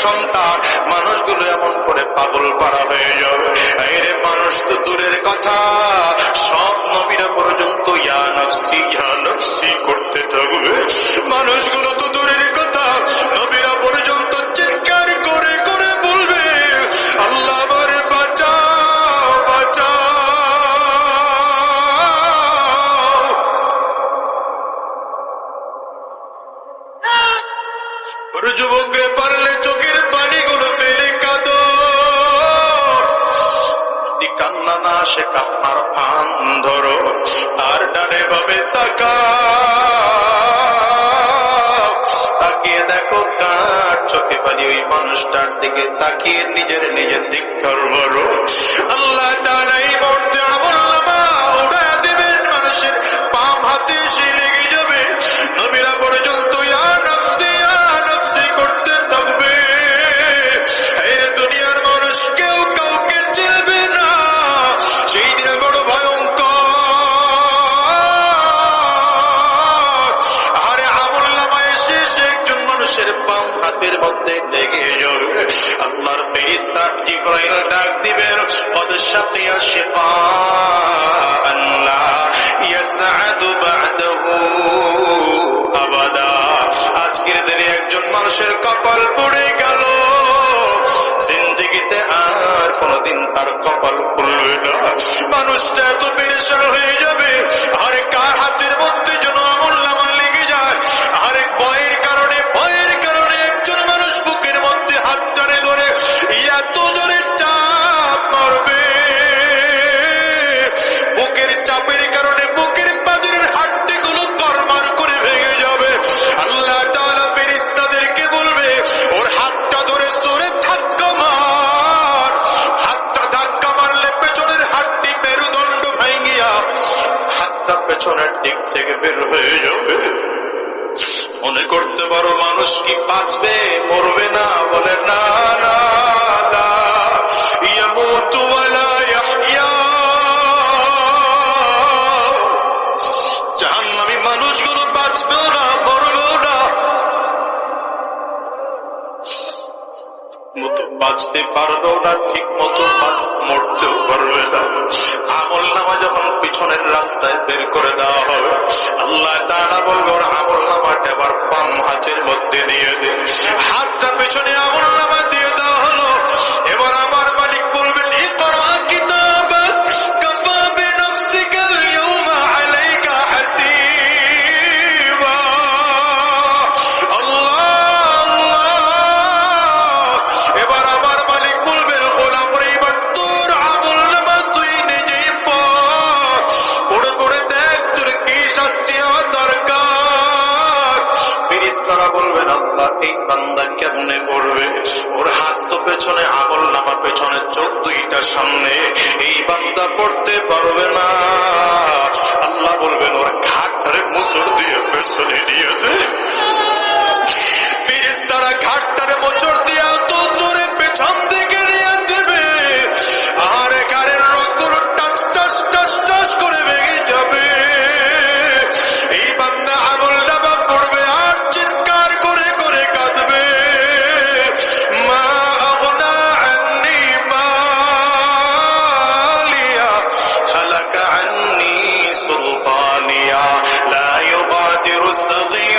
সন্তান, মানুষগুলো এমন করে পাগল পাড়া হয়ে যাবে। আরে মানুষ তো দূরের কথা, সব নবীরা পর্যন্ত ইয়া নফসি করতে থাকবে। মানুষগুলো তো দূরের কথা, নবীরা পর্যন্ত চিৎকার করে করে বলবে, আল্লাহ আমারে বাঁচাও বাঁচাও। যুবকরে পারলে চোখের পানিগুলো ফেলে কাঁদো, যদি কান্না না আসে কান্নার ফান ধরো, আর ডানে ভাবে তাকিয়ে দেখো কার চোখে পানি, ওই মানুষটার দিকে তাকিয়ে নিজের ধিক্কার মারো। আল্লাহ তাআলা এই মুহূর্তে আমলনামা উড়ায়া দিবেন, মানুষের বাম হাতে এসে লেগে যাবে। নবীরা পর্যন্ত ইয়া নফসি করতে থাকবে। এই দুনিয়ার মানুষ কেউ কাউকে চিনবে না, সেই দিনে বড় ভয়ঙ্কর। আরে আমলনামা এসে একজন মানুষের বাম হাতের মধ্যে লেগে যাবে। আল্লাহর ফেরেশতা জিবরাইল ডাক দিবেন, কদ শাকিয়া শিফাআন লা ইয়াসআদু বা'দাহু আবাদা। আজকের দিনে একজন মানুষের কপাল পড়ে গেল, জিন্দেগিতে আর কোনদিন তার কপাল খুলবে না। মানুষটা এত পেরেশান হয়ে যাবে, আরে কার হাতের মধ্যে যেন আমলনামা লেগে যায়। আরে ভয়ের কারণে একজন মানুষ বুকের মধ্যে হাত টানে ধরে এত জোরে চাপ মারবে, বুকের চাপের কারণে বুকের পাঁজরের হাড্ডিগুলো তরমার করে ভেঙে যাবে। আল্লাহ তাআলা ফেরেশতাদেরকে বলবে, ওর হাতটা ধরে জোরে ধাক্কা মার। হাতটা ধাক্কা মারলে পেছনের হাড্ডি মেরুদণ্ড ভাঙিয়া হাতটা পেছনের দিক থেকে বের হয়ে যাবে। মনে করতে পারো মানুষ কি বাঁচবে, মরবে না? বলে না না, লা ইয়ামুতু ওয়া লা ইয়াহইয়া। জাহান্নামী মানুষগুলো বাঁচবেও না, মরবেও না, মতো বাঁচতে পারবেও না, ঠিক মতো মরতেও পারবে না। আমলনামা যখন পিছনের রাস্তায় বের করে দেওয়া হবে, আল্লাহ তাআলা বলবে, ওর আমলনামাটা এবার বাম হাতের মধ্যে দিয়ে দে। হাতটা পেছনে আমলনামা দিয়ে দেওয়া হলো। এবার আমার মালিক বলবেন, ইকরা কিতাবাক কাফা বিনাফসিকাল ইয়াওমা আলাইকা হাসিবা। আল্লাহ এবার আমার মালিক বলবেন, গোলাম রে, এবার তোর আমলনামা তুই নিজেই পড়ে পড়ে দেখ তোর কি শাস্তি হওয়া দরকার। ফেরেশতারা বলবেন, আল্লাহ এই বান্দা কেমনে পড়বে? ওর হাত তো পেছনে, আমলনামা পেছনে, চোখ দুইটা সামনে, এই বান্দা পড়তে পারবে না। আল্লাহ বলবেন, ওর ঘাটটারে মোচড় দিয়ে পেছনে নিয়ে দে। ফেরেশতারা ঘাটটারে মোচড় দিয়ে এত জোরে পেছন দিকে নিয়ে দেবে, আর গাড়ির রক্তগুলো টাস টাস টাস টাস করে ভেঙে যাবে। এই বান্দা আমলনামা পড়বে আর চিৎকার করে করে কাঁদবে, মা আগনা আন্নি মালিয়া হালাকা আন্নি সুলতানিয়া লা ইউগাদিরু সগীরা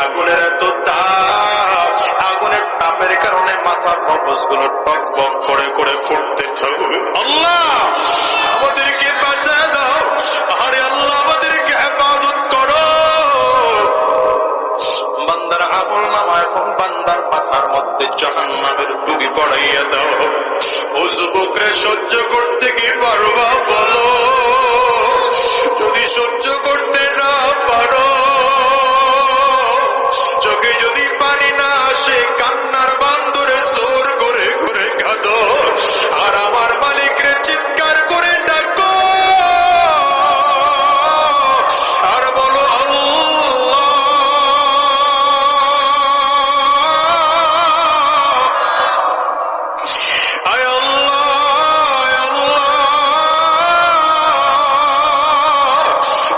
আগুনের এত তাপ, আগুনের তাপের কারণে মাথার মগজগুলো টক বক করে করে ফুটতে থাকবে। আল্লাহ আমাদেরকে বাঁচায় দাও, আরে আল্লাহ আমাদেরকে হেফাজত করো। বান্দার আমল নামা এখন বান্দার মাথার মধ্যে জাহান্নামের টুপি পড়াইয়া দাও। ও যুবকরে সহ্য করতে কি পারবা বলো? যদি সহ্য করতে না পারো, চোখে যদি পানি না আসে, কান্নার বান্দরে জোর করে ঘুরে কাঁদো আর আমার মালিকরে চিৎকার করে ডাকো আর বলো আল্লাহ, আয় আল্লাহ, আয় আল্লাহ।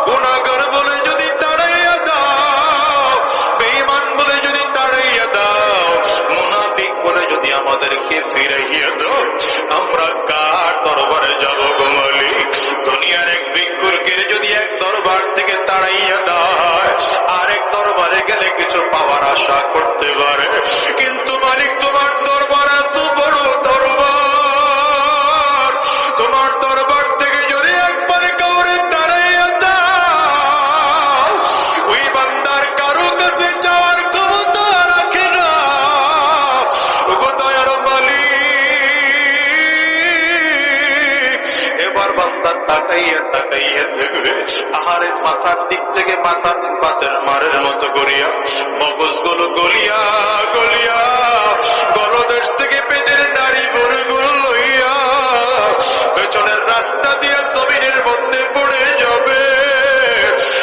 গুনাহগার বলে যদি তাড়াইয়া দাও, বেঈমান বলে যদি তাড়াইয়া দাও, মুনাফিক বলে যদি আমাদেরকে ফিরাইয়া দাও, আমরা কার দরবারে যাব গো মালিক? দুনিয়ার এক ভিক্ষুকের যদি এক দরবার থেকে তাড়াইয়া দেয়, আরেক দরবারে গেলে কিছু পাওয়ার আশা করতে পারে, কিন্তু মালিক তোমার দরবার এত বড় দরবার, তোমার দরবার থেকে যদি একবার কাউরে তাড়াইয়া দাও, ওই বান্দার কারো কাছে যাওয়ার ক্ষমতা রাখে না। ওগো দয়ার মালিক, এবার বান্দা তাকাইয়া তাকাইয়া দেখবে, আহারে মাথার দিক থেকে মাথার পাতের মারের মতো করিয়া মগজগুলো গলিয়া গলিয়া গলদেশ থেকে পেটের নাড়ি গরুগুলো লইয়া পেছনের রাস্তা দিয়ে জমিনের মধ্যে পড়ে যাবে।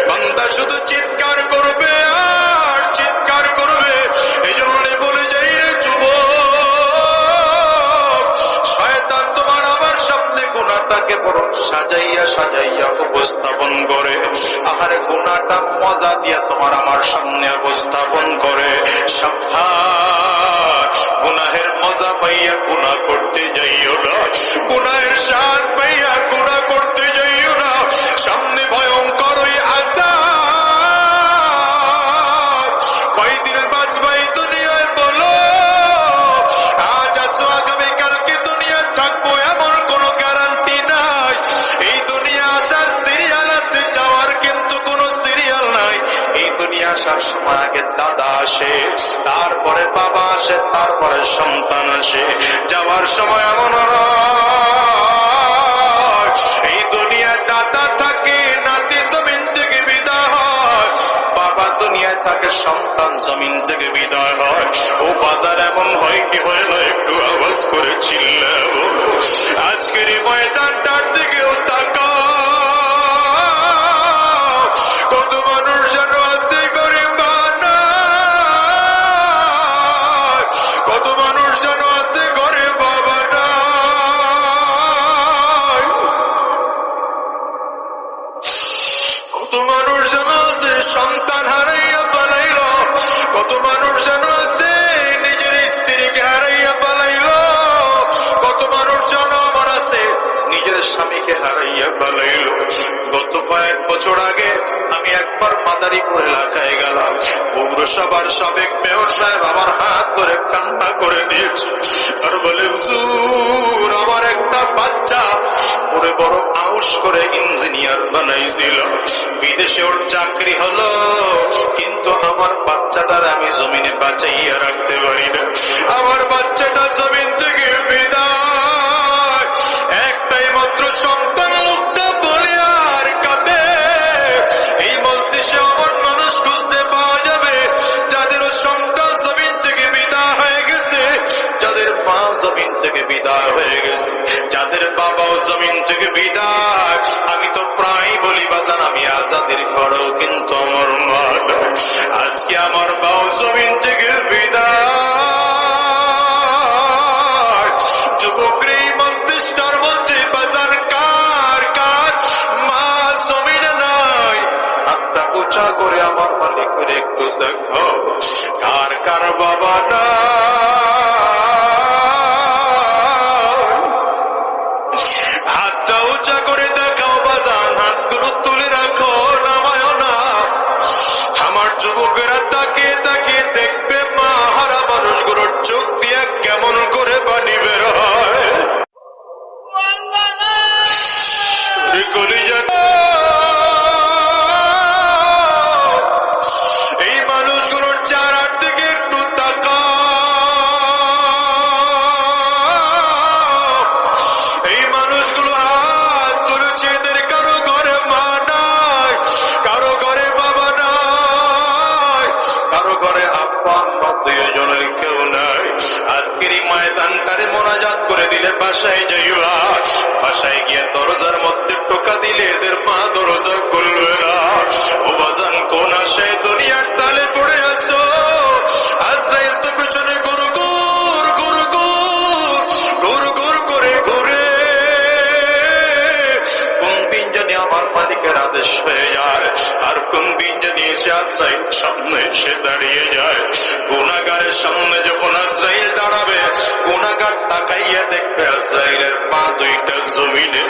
বান্দা শুধু চিৎকার করবে আর চিৎকার করবে। এই জন্য বলে যাই রে যুবক, শয়তান তোমার আমার সামনে গুনাহটাকে বড় সাজাইয়া সাজাইয়া উপস্থাপন করে, আহারে গুনাহটা মজা দিয়া তোমার আমার সামনে উপস্থাপন করে। সাবধান, গুনাহের মজা পাইয়া গুনাহ করতে যাইও না, গুনাহের স্বাদ পাইয়া গুনাহ করতে যাইও না। সামনে ভয়ঙ্কর ওই আযাব, কয়দিন বাঁচবা এই দুনিয়ায় বলো? আজ আসো আগামীকালকে দুনিয়া থাকবো এমন কোনো গ্যারান্টি নাই। এই দুনিয়া আসার সিরিয়াল আছে, যাওয়ার কিন্তু কোনো সিরিয়াল নাই। এই দুনিয়া আসার সময় আগে দাদা আসে, তারপরে বাবা আসে, তারপরে সন্তান আসে। যাওয়ার সময় এমন হয়, এই দুনিয়ায় দাদা থাকে, নাতি জমিন থেকে বিদায় হয়, বাবা দুনিয়ায় থাকে, সন্তান জমিন থেকে বিদায় হয়। ও বাজার এমন হয় কি হয় না, একটু আওয়াজ করে চিল্লাবো। আজকের এই ময়দানটার দিকেও তাকাও, কত মানুষ যেন আছে গরিবানা, কত মানুষ যেন আছে ঘরে বাবা নাই, কত মানুষ যেন আছে সন্তান হারাইয়া পালাইল, কত মানুষ যেন আছে নিজের স্ত্রীকে হারাইয়া পালাইল, কত মানুষ যেন আমার আছে নিজের স্বামীকে হারাইয়া পালাইল। গত কয়েক বছর আগে আমি একবার মাদারীপুর এলাকায় গেলাম। পৌরসভার সাবেক মেয়র সাহেব আমার হাত ধরে কান্না করে দিয়েছে আর বলে, হুজুর আমার একটা বাচ্চা ওরে বড় আউশ করে ইঞ্জিনিয়ার বানাইছিল, বিদেশে ওর চাকরি হলো, কিন্তু আমার বাচ্চাটার আমি জমিনে বাঁচাইয়া রাখতে পারি না। আমার বাচ্চাটা জমিন থেকে বিদায়, একটাই মাত্র সন্তান, লোকটা বলে আর কাঁদে। এই মজলিসে আমার মানুষ খুঁজতে পাওয়া যাবে যাদেরও সন্তান জমিন থেকে বিদায় হয়ে গেছে, যাদের মা জমিন থেকে বিদায় হয়ে গেছে, যাদের বাবাও জমিন থেকে বিদায়। আমি তো প্রায় বলি বাজান, আমি আজাদের করো কিন্তু আমার মা নাই। আজকে আমার মাও জমিন থেকে বিদায়। যুবকেরা তাকিয়ে তাকিয়ে দেখবে মা হারা মানুষগুলোর চোখ দিয়ে কেমন করে পানি বের হয়। এই মানুষগুলোর চেহারার দিকে একটু তাকাও। এই মানুষগুলো হাত তুলেছে, এদের কারো ঘরে মা নাই, কারো ঘরে বাবা নাই, কারো ঘরে আব্বা আম্মা দুইজনের কেউ নাই। আজকের এই ময়দানটারে মোনাজাত করে দিলে বাসায় যাইবা, বাসায় গিয়ে দরজার মধ্যে টোকা দিলে এদের মা দরজা খুলবে না। ও বাজান কোন আশায় দুনিয়ার তালে পড়ে আছো? আজরাইল তো পেছনে গুর গুর গুর গুর গুর গুর করে ঘুরে। কোন দিন জানি আমার মালিকের আদেশ হয়ে যায়, আর কোন দিন জানি এসে আজরাইল সামনে এসে দাঁড়িয়ে যায়। গুনাহগারের সামনে যখন আজরাইল দাঁড়াবে, গুনাহগার তাকাইয়া দেখবে আজরাইলের পা দুইটা জমিনে,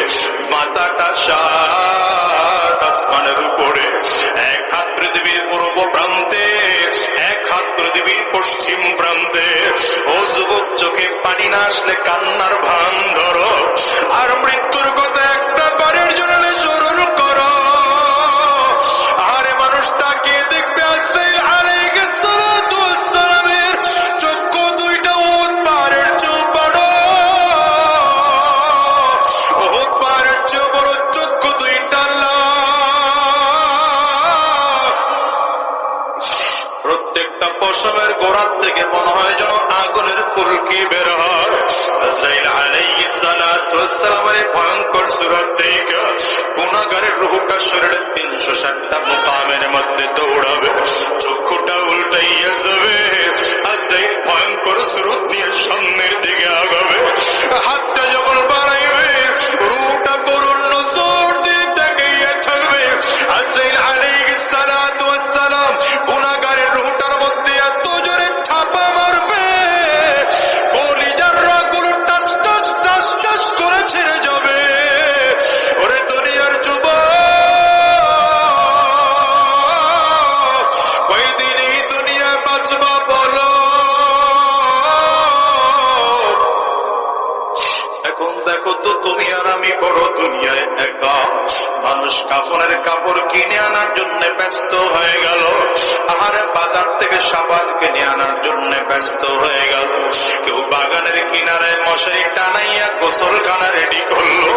মাথাটা সাত আসমানের উপরে। এক হাত পৃথিবীর পূর্ব প্রান্তে, এক হাত পৃথিবীর পশ্চিম প্রান্তে। ও যুবক, চোখে পানি না আসলে কান্নার ভান ধরো, আর মৃত্যুর কথা একটা বারের জন্য স্মরণ করো। আরে মানুষ তাকিয়ে দেখবে আজরাইল আলাইহিস সালাতু ওয়াস সালামের চক্ষু দুইটা উট পাহাড়ের চেয়ে বড়, উট পাহাড়ের চেয়ে বড় চক্ষু দুইটা লাল। প্রত্যেকটা পশমের গোড়ার থেকে মনে হয় যেন আগুনের ফুলকি বের হয়। আজরাইল আলাইহিস সালাতু ওয়াস সালামের ভয়ঙ্কর সূরত দেখে গুনাহগারের রূহটা শরীরের 360টা মুকামের মধ্যে দৌড়াবে, চক্ষুটা উল্টাইয়া যাবে। আজরাইল ভয়ঙ্কর সূরত নিয়ে সামনের দিকে আগাবে, হাতটা যখন বাড়াইবে রূহটা করুণ নজর দিয়ে তাকিয়ে থাকবে। আজরাইল আলাইহিস সালাতু ওয়াস সালাম গুনাহগারের রূহটার মধ্যে এত জোরে থাপা মারবে, কলিজার রগগুলো টাস টাস টাস টাস করে ছেড়ে যাবে। ওরে দুনিয়ার যুবক, কয়দিন এই দুনিয়ায় বাঁচবা বলো? এখন দেখো তো, তুমি আর আমি বড় দুনিয়ায় একা। মানুষ কাফনের কাপড় কিনে আনার জন্য ব্যস্ত হয়ে গেল, আহারে বাজার থেকে সাবান কিনে আনার জন্য ব্যস্ত হয়ে গেল। কেউ বাগানের কিনারে মশারি টানাইয়া গোসলখানা রেডি করলো,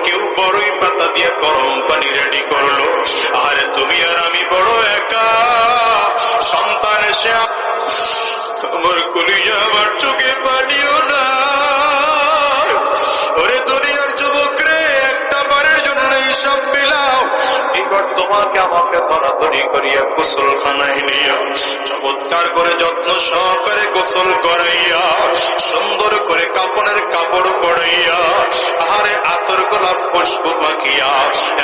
কেউ বড়ই পাতা দিয়ে গরম পানি রেডি করলো। আরে তুমি আর আমি বড় একা। সন্তান এসে আমার কলিজা, আমার চোখে পানিও না। ওরে দুনিয়ার যুবক রে, একটা বারের জন্য হিসাব মিলাও। এবার তোমাকে আমাকে ধরাধরি করিয়া গোসলখানায় নিয়া চমৎকার করে যত্ন সহকারে গোসল করাইয়া, সুন্দর করে কাফনের কাপড় পরাইয়া, আহারে আতর গোলাপ পুষ্প মাখিয়া,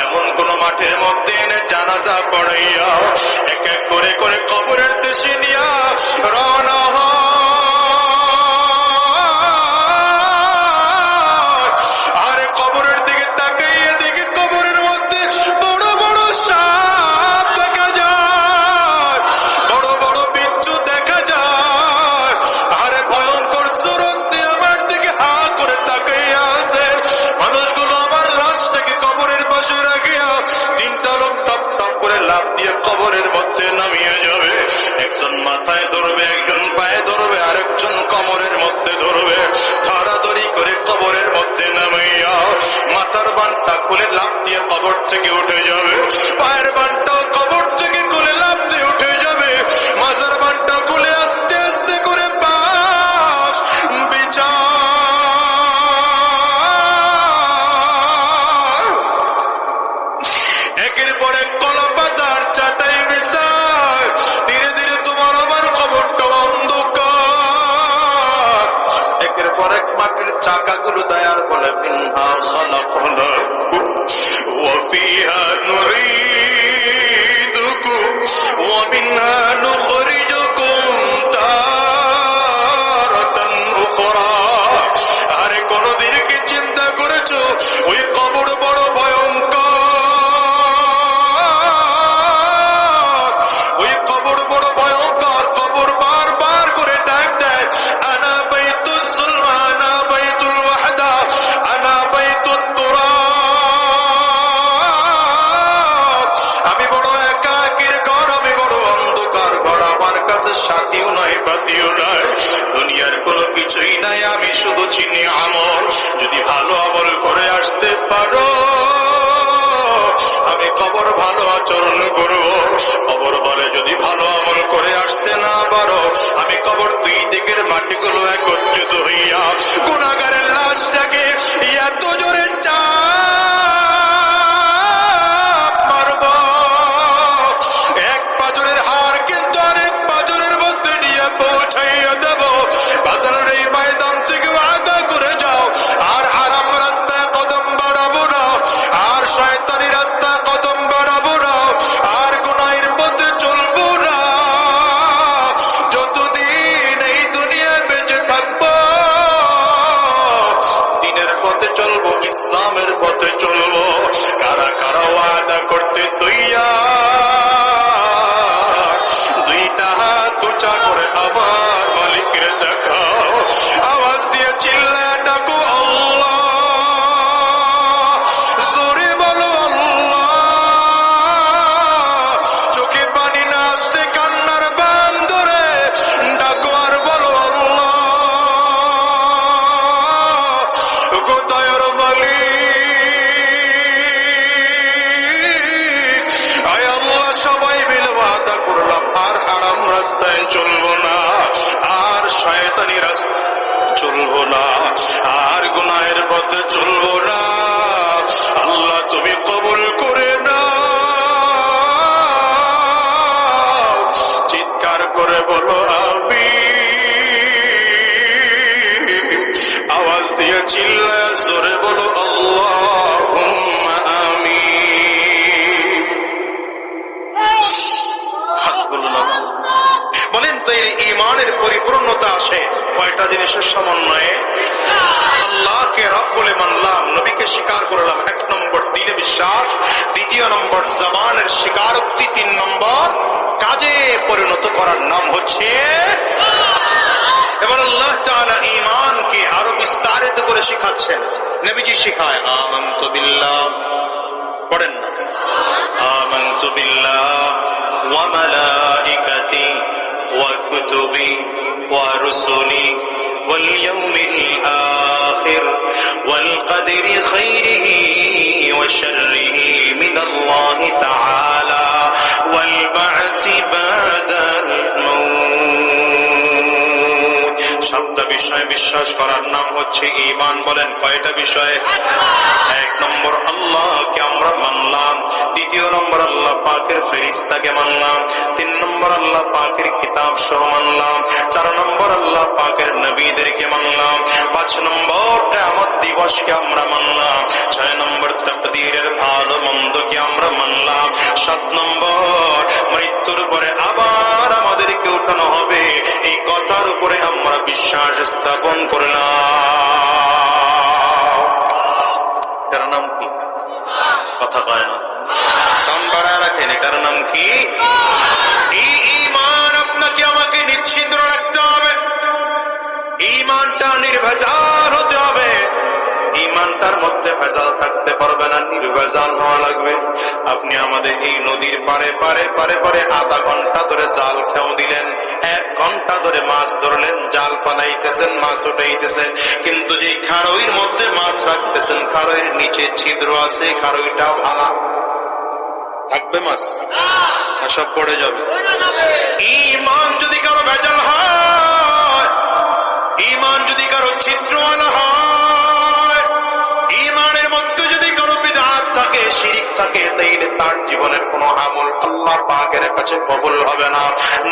এমন কোন মাঠের মধ্যে এনে জানাজা পড়াইয়া, এক এক করে করে কবরের দেশে নিয়া রওনা হয়। আরে কবরের দিকে তাকাইয়া দেখে কবরের মধ্যে বড় বড় সাপ দেখা যায়, বড় বড় বিচ্ছু দেখা যায়। আরে ভয়ঙ্কর সুরত দিয়ে আমার দিকে হা করে তাকাইয়া আছে। মানুষগুলো আমার লাশটাকে কবরের পাশে রাখিয়া 3টা লোক টপ টপ করে লাফ দিয়ে কবরের মধ্যে নামিয়ে যাবে। একজন মাথায় ধরবে, একজন পায়ে ধরবে, আরেকজন কোমরের মধ্যে ধরবে। ধরাধরি করে কবরের মধ্যে নামাইয়া মাথার বানটা খুলে লাফ দিয়ে কবর থেকে উঠে যাবে, পায়ের বানটাও কবর থেকে খুলে লাফ দিয়ে উঠে যাবে, মাথার বানটা খুলে আস্তে আস্তে করে পাশ বিচার একের পর এক কলা পাতার চাটাই বিছায়। ধীরে ধীরে তোমার আমার কবরটা অন্ধকার কাছে সাথীও নয় পাতিও নয়, দুনিয়ার কোনো কিছুই নাই, আমি শুধু চিনি আমল। যদি ভালো আমল করে আসতে পারো আমি কবর ভালো আচরণ করব। কবর বলে যদি ভালো আমল করে আসতে না পারো আমি কবর দুই দিকের মাটিগুলো একত্রিত হইয়া গুনাহগারের লাশটাকে এত জোরে চাপ মারব, এক পাজরের হার কিন্তু আরেক পাজরের মধ্যে নিয়ে পৌঁছাইয়া দেব। বাজারের এই ময়দান থেকে ওয়াদা করে যাও আর হারাম রাস্তায় কদম বাড়াবো না, আর শয়তানি রাস্তায় কদম বাড়াবো না, আর গুনাহের পথে চলবো না। যতদিন এই দুনিয়ায় বেঁচে থাকবো দিনের পথে চলবো, ইসলামের পথে চলবো। কারা কারা ওয়াদা করতে তৈয়ার? দুইটা হাত উঁচা করে আমার মালিকের দেখাও, আওয়াজ দিয়ে চিল্লায় ডাকো আল্লাহ, জোরে বলো আল্লাহ। চোখে পানি না আসতে কান্নার বান ধরে ডাকো আর বলো আল্লাহ, কোথায় ওর মালিক? আয় আল্লাহ, সবাই মিলে ওয়াদা করলাম আর হারাম রাস্তায় চলবো না, আর শয়তানি রাস্তায় চলবো না, আর গুনাহের পথে চলবো না। আল্লাহ তুমি কবুল করে নাও। চিৎকার করে বলো আমিন। আওয়াজ দিয়ে চিল্লায় জোরে বলো আল্লাহুম্মা আমিন। হাতগুলো নামাও। বলেন তো এই ঈমানের পরিপূর্ণতা আসে কয়টা জিনিসের সমন্বয়ে? আল্লাহকে রব বলে মানলাম, নবীকে স্বীকার করলাম, 1 নম্বর দিলে বিশ্বাস, 2 নম্বর জবানের স্বীকারোক্তি, 3 নম্বর কাজে পরিণত করার নাম হচ্ছে। এবার আল্লাহ তাআলা ঈমানকে আরো বিস্তারিত করে শিখাচ্ছেন। নবীজি শিখায় আমানতু বিল্লাহ, পড়েন না, আমানতু বিল্লাহ ওয়া মালাইকাতি ওয়া কুতুবি ওয়া রুসুলি ওয়াল ইয়াউমিল আখির ওয়াল কদরি খাইরিহি ওয়া শাররিহি মিনাল্লাহি তাআলা ওয়াল বা'সি বাদাল মাউত। 7টা বিষয়ে বিশ্বাস করার নাম হচ্ছে ঈমান। বলেন কয়টা বিষয়? 1 নম্বর আল্লাহকে আমরা মানলাম, 2 নম্বর আল্লাহ পাকের ফেরেশতাকে মানলাম, 3 নম্বর আল্লাহ পাকের কিতাব সহ মানলাম, 4 নম্বর আল্লাহ পাকের নবীদেরকে মানলাম, 5 নম্বর কিয়ামত দিবসকে আমরা মানলাম, 6 নম্বর তাকদীরের ভালো মন্দকে আমরা মানলাম, 7 নম্বর মৃত্যুর পরে আবার আমাদেরকে উঠানো হবে, এই কথার উপরে আমরা বিশ্বাস স্থাপন করলাম। এটার নাম কি? কথা কয় না, সাউন্ড বাড়ায় রাখেন। এটার নাম কি? এই ঈমান আপনাকে আমাকে নিশ্চিত রাখতে হবে, ঈমানটা নির্ভেজাল হতে হবে। ঈমানটার মধ্যে ভেজাল থাকতে পারবে না, নির্ভেজাল হওয়া লাগবে। আপনি আমাদের এই নদীর পারে পারে পারে পারে আধা ঘন্টা ধরে জাল খেয়েও দিলেন, 1 ঘন্টা ধরে মাছ ধরলেন, জাল ফালাইতেছেন, মাছ উঠাইতেছেন, কিন্তু যে খারইর মধ্যে মাছ রাখতেছেন খারইর নিচে ছিদ্র আছে, খারইটা ভাঙা থাকবে, মাছ সব পড়ে যাবে। ঈমান যদি কারো ভেজাল হয়, ঈমান যদি কারো ছিদ্রওয়ালা হয়, ঈমানের মধ্যে যদি কারো বিদআত থাকে, শিরক থাকে, তাইলে তার জীবনের কোনো আমল আল্লাহ পাকের কাছে কবুল হবে না।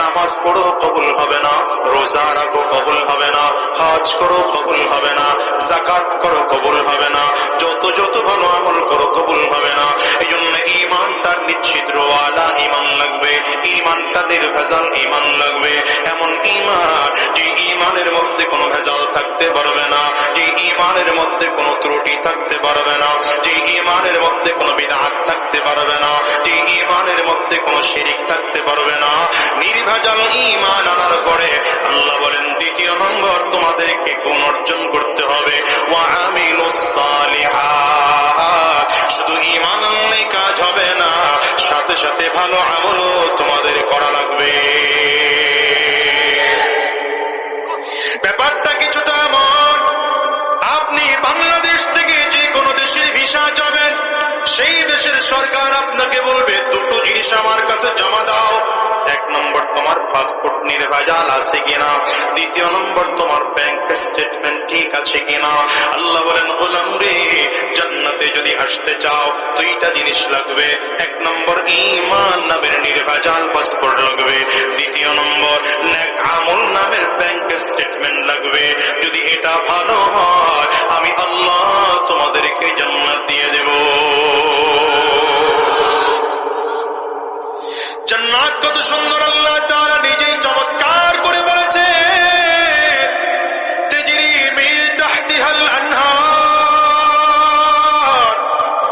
নামাজ পড়ো কবুল হবে না, রোজা রাখো কবুল হবে না, হজ করো কবুল হবে না, যাকাত করো কবুল হবে না, যত যত ভালো আমল করো কবুল হবে না। এই জন্য ঈমানটা নিশ্চিতওয়ালা ঈমান লাগবে, ঈমানটা নির্ভেজাল ঈমান লাগবে। এমন ঈমান যে ঈমানের মধ্যে কোনো ভেজাল থাকতে পারবে না, যে ঈমানের মধ্যে কোনো ত্রুটি থাকতে পারবে না, যে ঈমানের মধ্যে কোনো বিদআত থাকতে পারবে না, যে ঈমানের মধ্যে কোনো শিরক থাকতে পারবে না। নির্ভেজাল ঈমান আনার পরে আল্লাহ বলেন 2 নম্বর তোমাদেরকে গুণ অর্জন করতে হবে, ওয়া আমিলুস সালিহাত। শুধু ঈমান আনলে কাজ হবে না, সাথে সাথে ভালো আমলও তোমাদের করা লাগবে। সেই দেশের সরকার আপনাকে বলবে দুটো জিনিস আমার কাছে জমা দাও। এক নম্বর তোমার পাসপোর্ট নির্ভেজাল আছে কিনা, দ্বিতীয় নম্বর তোমার ব্যাংক স্টেটমেন্ট ঠিক আছে কিনা। আল্লাহ বলেন গোলাম রে, জান্নাতে যদি আসতে চাও দুইটা জিনিস লাগবে। এক নম্বর ঈমান নামের নির্ভেজাল পাসপোর্ট লাগবে, দ্বিতীয় নম্বর নেক আমল নামের ব্যাংক স্টেটমেন্ট লাগবে। যদি এটা ভালো হয় আমি আল্লাহ তোমাদেরকে জান্নাত দিয়ে দেব। জান্নাত কত সুন্দর, আল্লাহ তাআলা নিজেই চমৎকার করে বলেছে, তাজরি মিন তাহতিহাল আনহার।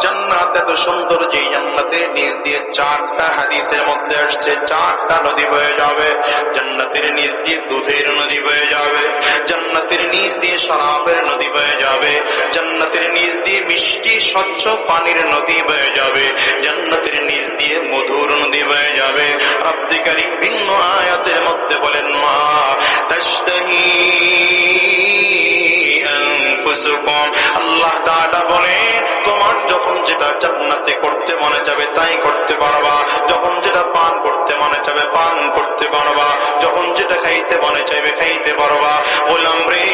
জান্নাত এত সুন্দর যে জান্নাতের নিচ দিয়ে চারটা হাদিসের মধ্যে আসছে চারটা নদী বয়ে যাবে। জান্নাতের নিচ দিয়ে দুধের নদী বয়ে যাবে, জান্নাতের নিচ দিয়ে শরাবের নদী বয়ে যাবে, জান্নাতের নিচ দিয়ে মিষ্টি স্বচ্ছ পানির নদী বয়ে যাবে, জান্নাতের নিচ দিয়ে মধুর নদী বয়ে যাবে। রব্বুল কারীম ভিন্ন আয়াতের মধ্যে বলেন মা তাশতাহি আনফুসুকুম। আল্লাহ তাআলা বলেন তোমার যখন যেটা জান্নাতে করতে মনে যাবে তাই করতে পারবা, যখন যেটা পান করতে মনে যাবে পান করতে পারবা, যখন যেটা খাইতে মনে চাইবে খাইতে পারবা। গোলাম রে,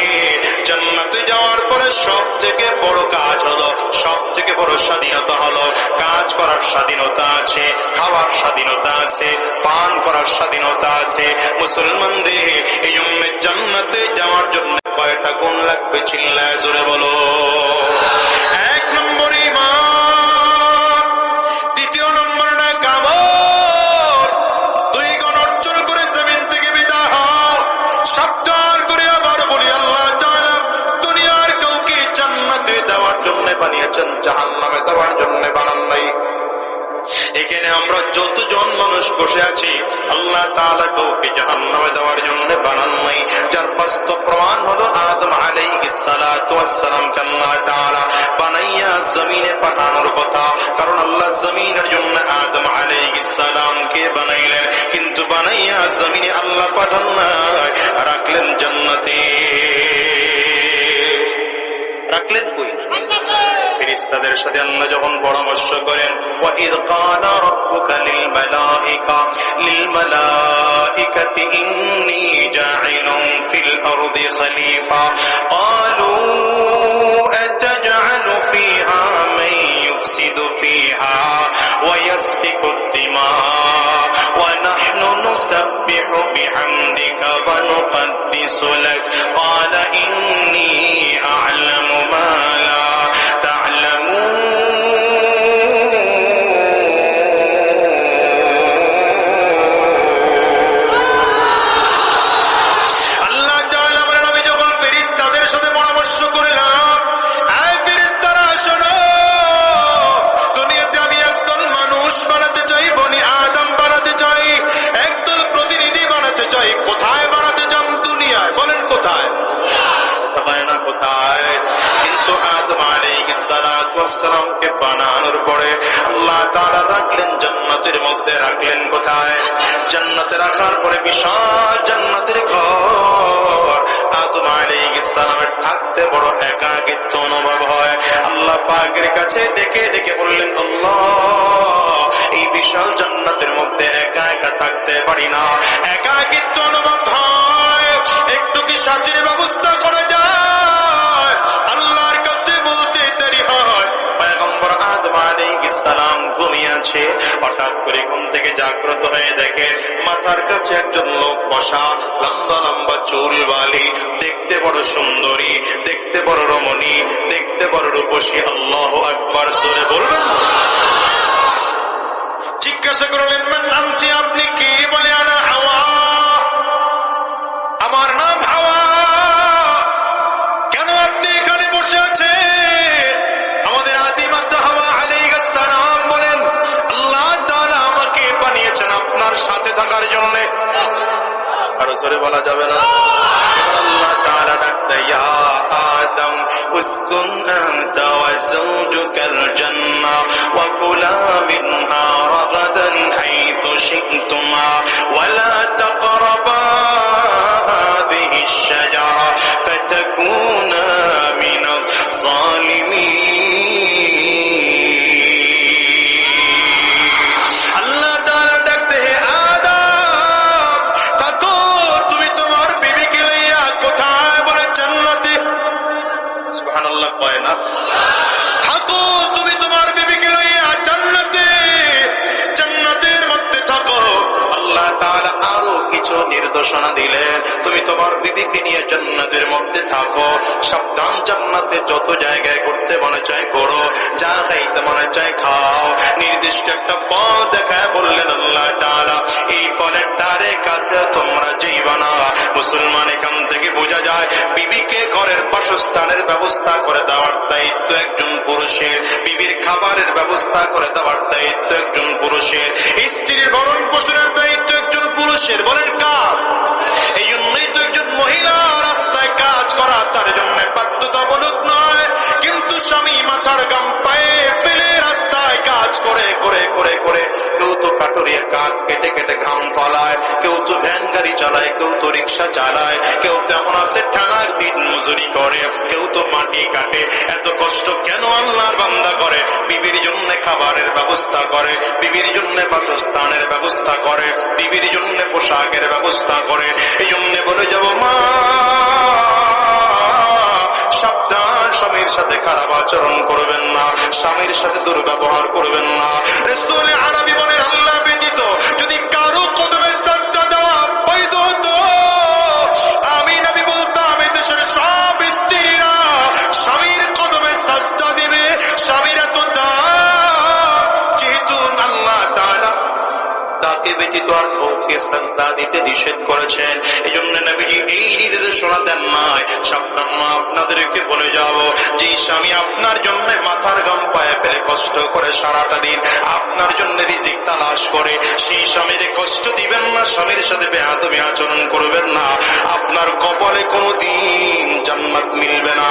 জান্নাতে যাওয়ার পরে সব থেকে বড় কাজ হলো, সব থেকে বড় স্বাধীনতা হলো কাজ করার স্বাধীনতা আছে, খাওয়ার স্বাধীনতা আছে, পান করার স্বাধীনতা আছে। মুসলমান রে, এই জন্য জান্নাতে যাওয়ার জন্য কয়টা গুণ লাগবে চিল্লায় জোরে বলো। এক নম্বর ঈমান, দ্বিতীয় নম্বর নেক আমল, দুই গুণ অর্জন করে জমিন থেকে বিদায় হও। সাবধান করে আবার বলি, আল্লাহ তাআলা দুনিয়ার কাউকে জান্নাতে দেওয়ার জন্য বানিয়েছেন, জাহান্নামে দেওয়ার জন্য বানান নাই। এখানে আমরা যতজন মানুষ বসে আছি আল্লাহ তাআলা কাউকে জাহান্নামে দেওয়ার জন্য বানান নাই। যার বাস্তব প্রমাণ হলো আদম আলাইহিস সালাতু ওয়াস সালামকে আল্লাহ তাআলা বানাইয়া জমিনে পাঠানোর কথা। কারণ আল্লাহ জমিনের জন্য আদম আলাইহিস সালামকে বানাইলেন, কিন্তু বানাইয়া জমিনে আল্লাহ পাঠান নাই, রাখলেন জান্নাতে। রাখলেন কই? ফেরেশতাদের সাথে আল্লাহ যখন পরামর্শ করেন, ওয়াইদ ক্বালা রাব্বুকা লিল মালাইকাতি ইন্নী জাইলুন ফিল আরদি খলিফা ক্বালু আতাজআলু ফিহা মান ইউফসিদু ফিহা ওয়া ইয়াসফিকু আদ-দিমা ওয়া নাহনু নুসাব্বিহু বিহামদিকা ওয়া নুকদ্দিসু লাক ক্বালা ইন্নী আ'লামু মা লা সালামকে বানানোর পরে আল্লাহ তাআলা রাখলেন জান্নাতের মধ্যে। রাখলেন কোথায়? জান্নাতে রাখার পরে বিশাল জান্নাতের ঘর। আদম আলাইহিস সালামের থাকতে বড় একাকিত্ব অনুভব হয়। আল্লাহ পাকের কাছে ডেকে ডেকে বললেন, আল্লাহ এই বিশাল জান্নাতের মধ্যে একা একা থাকতে পারি না, একাকিত্ব অনুভব হয়, একটু কি সাথীর ব্যবস্থা করা যায়? আল্লাহর কাছে বলতে দেরি হয়। পয়গম্বর আদম আলাইহিস সালাম ঘুমিয়ে আছে, হঠাৎ করে ঘুম থেকে জাগ্রত হয়ে দেখে মাথার কাছে একজন লোক বসা, লম্বা লম্বা চুল বালি, দেখতে বড় সুন্দরী, দেখতে বড় রমণী, দেখতে বড় রূপসী। আল্লাহু আকবার জোরে বলবেন। জিজ্ঞাসা করলেন, মান আনতি, আপনি কে? বলে আনা হাওয়া, আমার নাম হাওয়া। কেন আপনি এখানে বসে আছেন? আমাদের আদিমাতা হাওয়া আলাইহিস সালাম বলেন, আল্লাহ তাআলা আমাকে বানিয়েছেন আপনার সাথে থাকার জন্য। আরো জোরে বলা যাবে না? আল্লাহ তাআলা ডাকতে, ইয়া আদম উসকুন আনতা ওয়া যাওজুকাল জান্নাহ ওয়া কুলা মিনহা রাগাদান হাইতু শি'তুমা ওয়া লা তাকরাবা হাযিহিশ শাজারা ফাতাকুনা মিনাজ জালিমিন। ঘোষণা দিলেন, তুমি তোমার বিবিকে নিয়ে জান্নাতের মধ্যে থাকো, সাবধান, জান্নাতে যত জায়গায় ঘুরতে মনে চায় ঘোরো, যা খাইতে মনে চায় খাও। নির্দিষ্ট একটা ফল দেখায় বললেন আল্লাহ তাআলা, এই ফলের ধারে কাছে তোমরা যাইবা না। মুসলমান, এখান থেকে বোঝা যায় বিবিকে ঘরের বাসস্থানের ব্যবস্থা করে দেওয়ার দায়িত্ব একজন পুরুষের, বিবির খাবারের ব্যবস্থা করে দেওয়ার দায়িত্ব একজন পুরুষের, স্ত্রীর ভরণ পোষণের দায়িত্ব একজন পুরুষের। বলেন কার? এই জন্যই তো একজন মহিলা রাস্তায় কাজ করা তার জন্য বাধ্যতামূলক নয়, কিন্তু স্বামী মাথার গাম পায়ে ফেলে রাস্তায় কাজ করে করে করে করে, কেউ তো কাটুরিয়া কাঠ কেটে কেটে ঘাম ফলায়, কেউ তো ভ্যান গাড়ি চালায়, কেউ তো রিক্সা চালায়, কেউ তেমন আছে টানার দিন মজুরি করে, কেউ তো মাটি কাটে। এত কষ্ট কেন আল্লাহর বান্দা করে? বিবির জন্য খাবারের ব্যবস্থা করে, বিবির জন্য বাসস্থানের ব্যবস্থা করে, বিবির জন্য পোশাকের ব্যবস্থা করে। এই জন্য বলে যাব, মা সাবধান, স্বামীর সাথে খারাপ আচরণ করবেন না, স্বামীর সাথে দুর্ব্যবহার করবেন না। রাসূল আরবী বলেন, আল্লাহ ব্যতীত যদি কারো কদমে সাজদা দেওয়া বৈধ হতো, আমি নবী বলতাম এদেশের সব স্ত্রীরা স্বামীর কদমে সাজদা দিবে। স্বামীর এত দাম, যেহেতু আল্লাহ তাআলা তাকে ব্যতীত আর কাউকে সাজদা দিতে নিষেধ করেছেন, এই জন্য নবীজি এই নির্দেশনা দেন নাই। সাবধান, মা, আপনাদেরকে বলে যাব, যে স্বামী আপনার জন্য মাথার গাম পায়ে ফেলে কষ্ট করে সারাটা দিন আপনার জন্য রিজিক তালাশ করে, সেই স্বামীর কষ্ট দিবেন না, স্বামীর সাথে বেয়াদবি আচরণ করবেন না, আপনার কপালে কোনোদিন জান্নাত মিলবে না।